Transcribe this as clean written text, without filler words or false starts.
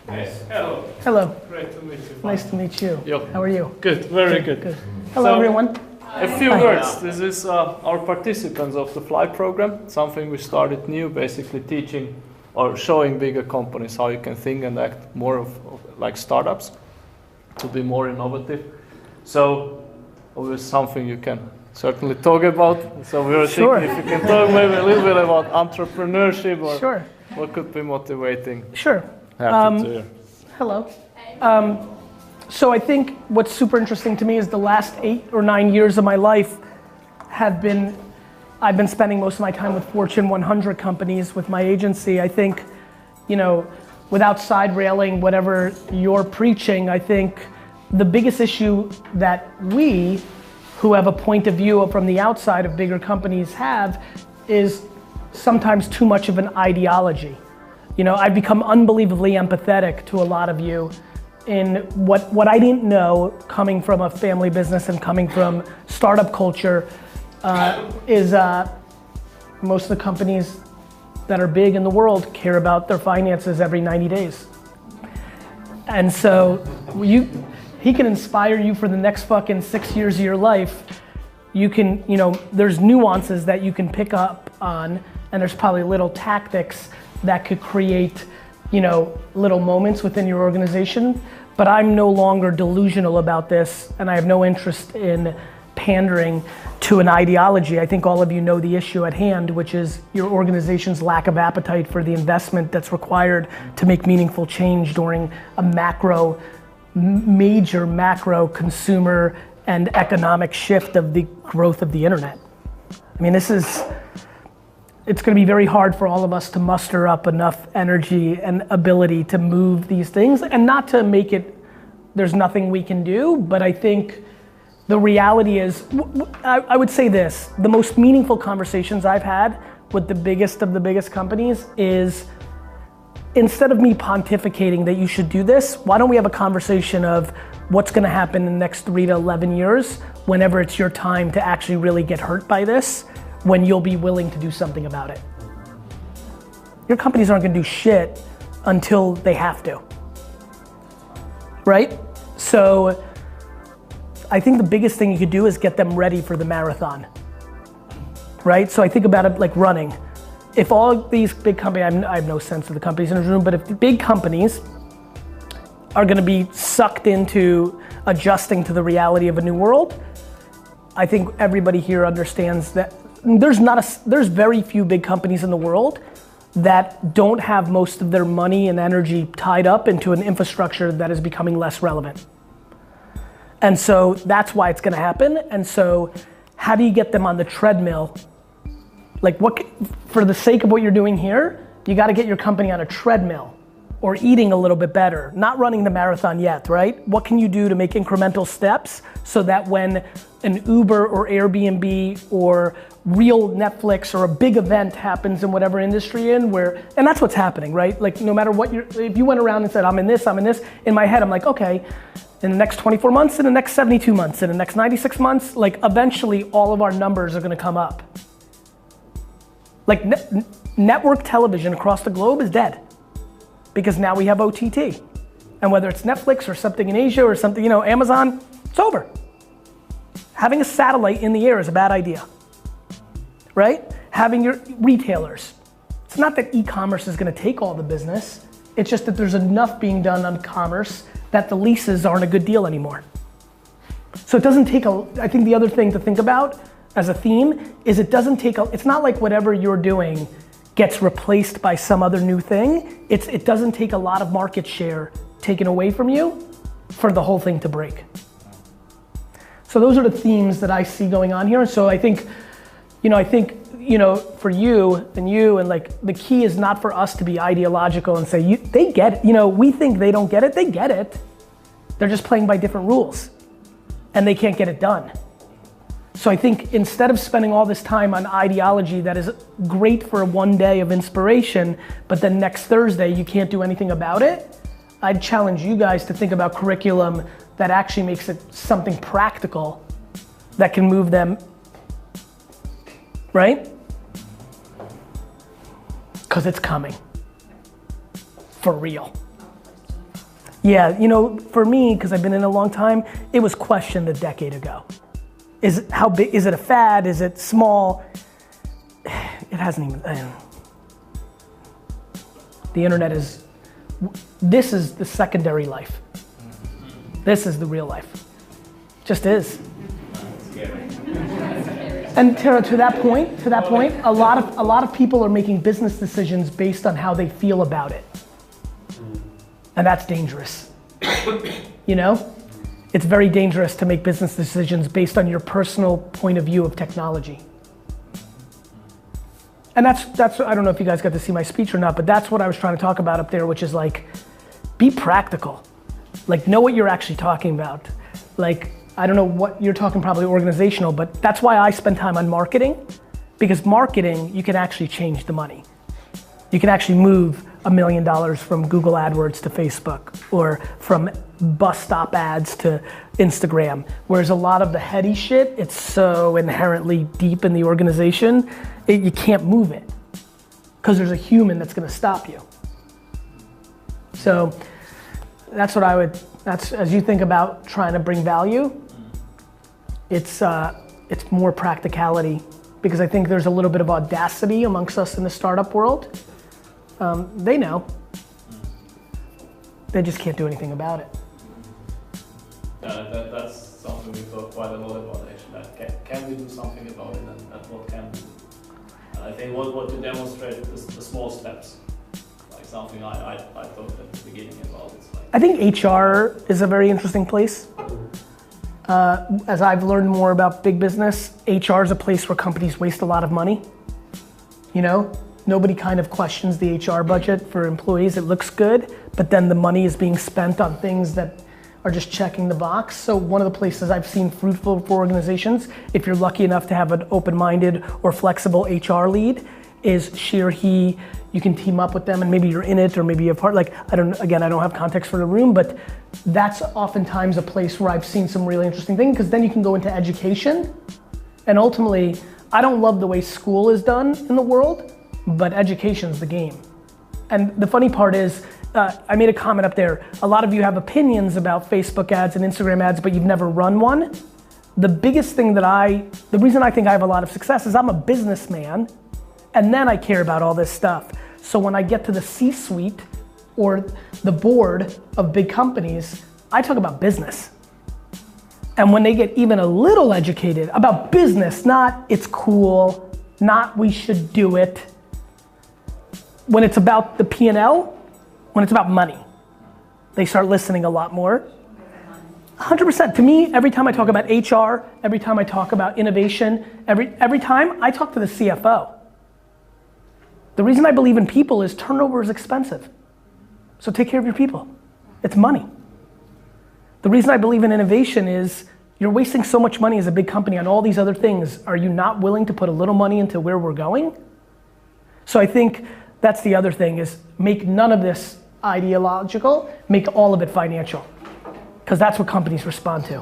Yes. Hello. Hello. Great to meet you. Nice to meet you. Yo. How are you? Good, very good. Hello, So, everyone. A few words. This is our participants of the Fly program, something we started new, basically teaching or showing bigger companies how you can think and act more of like startups to be more innovative. So, always something you can certainly talk about. So we were thinking if you can talk maybe a little bit about entrepreneurship or what could be motivating. Sure. Happy to hear. Hello. So I think what's super interesting to me is the last 8 or 9 years of my life I've been spending most of my time with Fortune 100 companies with my agency. I think, you know, without side railing whatever you're preaching, I think the biggest issue that we, who have a point of view from the outside of bigger companies have, is sometimes too much of an ideology. You know, I've become unbelievably empathetic to a lot of you in what I didn't know, coming from a family business and coming from startup culture, is most of the companies that are big in the world care about their finances every 90 days. And so he can inspire you for the next fucking 6 years of your life. You can, you know, there's nuances that you can pick up on, and there's probably little tactics that could create, you know, little moments within your organization. But I'm no longer delusional about this, and I have no interest in pandering to an ideology. I think all of you know the issue at hand, which is your organization's lack of appetite for the investment that's required to make meaningful change during a major macro consumer and economic shift of the growth of the internet. I mean, it's gonna be very hard for all of us to muster up enough energy and ability to move these things, and not to make it, there's nothing we can do, but I think the reality is, I would say this, the most meaningful conversations I've had with the biggest of the biggest companies is, instead of me pontificating that you should do this, why don't we have a conversation of what's gonna happen in the next 3 to 11 years, whenever it's your time to actually really get hurt by this, when you'll be willing to do something about it. Your companies aren't gonna do shit until they have to, right? So I think the biggest thing you could do is get them ready for the marathon, right? So I think about it like running. If all these big companies, I have no sense of the companies in the room, but if the big companies are gonna be sucked into adjusting to the reality of a new world, I think everybody here understands that there's very few big companies in the world that don't have most of their money and energy tied up into an infrastructure that is becoming less relevant. And so that's why it's gonna happen. And so how do you get them on the treadmill? Like for the sake of what you're doing here, you gotta get your company on a treadmill or eating a little bit better, not running the marathon yet, right? What can you do to make incremental steps so that when an Uber or Airbnb or real Netflix or a big event happens in whatever industry you're in, and that's what's happening, right? Like no matter what if you went around and said, I'm in this, in my head I'm like, okay, in the next 24 months, in the next 72 months, in the next 96 months, like eventually all of our numbers are gonna come up. Like network television across the globe is dead because now we have OTT. And whether it's Netflix or something in Asia or something, you know, Amazon, it's over. Having a satellite in the air is a bad idea, right? Having your retailers. It's not that e-commerce is gonna take all the business. It's just that there's enough being done on commerce that the leases aren't a good deal anymore. So it doesn't take I think the other thing to think about as a theme is it's not like whatever you're doing gets replaced by some other new thing. It doesn't take a lot of market share taken away from you for the whole thing to break. So those are the themes that I see going on here. So I think, for you and like the key is not for us to be ideological and say, they get it. You know, we think they don't get it, they get it. They're just playing by different rules and they can't get it done. So I think instead of spending all this time on ideology that is great for one day of inspiration, but then next Thursday you can't do anything about it, I'd challenge you guys to think about curriculum that actually makes it something practical that can move them, right? Because it's coming, for real. Yeah, you know, for me, because I've been in a long time, it was questioned a decade ago. How big, is it a fad, is it small? It hasn't even, the internet is, this is the secondary life. This is the real life. Just is. And to that point, a lot of people are making business decisions based on how they feel about it. And that's dangerous. You know? It's very dangerous to make business decisions based on your personal point of view of technology. And that's I don't know if you guys got to see my speech or not, but that's what I was trying to talk about up there, which is like, be practical. Like, know what you're actually talking about. Like, I don't know what you're talking, probably organizational, but that's why I spend time on marketing, because marketing, you can actually change the money. You can actually move $1 million from Google AdWords to Facebook, or from bus stop ads to Instagram. Whereas a lot of the heady shit, it's so inherently deep in the organization, you can't move it, because there's a human that's gonna stop you. So that's what I would, as you think about trying to bring value, it's more practicality, because I think there's a little bit of audacity amongst us in the startup world. They know. They just can't do anything about it. That's something we talk quite a lot about, actually. Like, can we do something about it, and what can we do? And I think what to demonstrate is the small steps. Like something I talked at the beginning about. It's like, I think HR is a very interesting place. As I've learned more about big business, HR is a place where companies waste a lot of money. You know? Nobody kind of questions the HR budget for employees. It looks good, but then the money is being spent on things that are just checking the box. So one of the places I've seen fruitful for organizations, if you're lucky enough to have an open-minded or flexible HR lead, is she or he, you can team up with them and maybe you're in it or maybe you're part, like, I don't have context for the room, but that's oftentimes a place where I've seen some really interesting things, because then you can go into education. And ultimately, I don't love the way school is done in the world, but education's the game. And the funny part is, I made a comment up there, a lot of you have opinions about Facebook ads and Instagram ads, but you've never run one. The biggest thing the reason I think I have a lot of success is I'm a businessman, and then I care about all this stuff. So when I get to the C-suite or the board of big companies, I talk about business. And when they get even a little educated about business, not it's cool, not we should do it, when it's about the P&L, when it's about money, they start listening a lot more. 100%. To me, every time I talk about HR, every time I talk about innovation, every time I talk to the CFO. The reason I believe in people is turnover is expensive. So take care of your people. It's money. The reason I believe in innovation is you're wasting so much money as a big company on all these other things. Are you not willing to put a little money into where we're going? So I think that's the other thing, is make none of this ideological, make all of it financial. Because that's what companies respond to.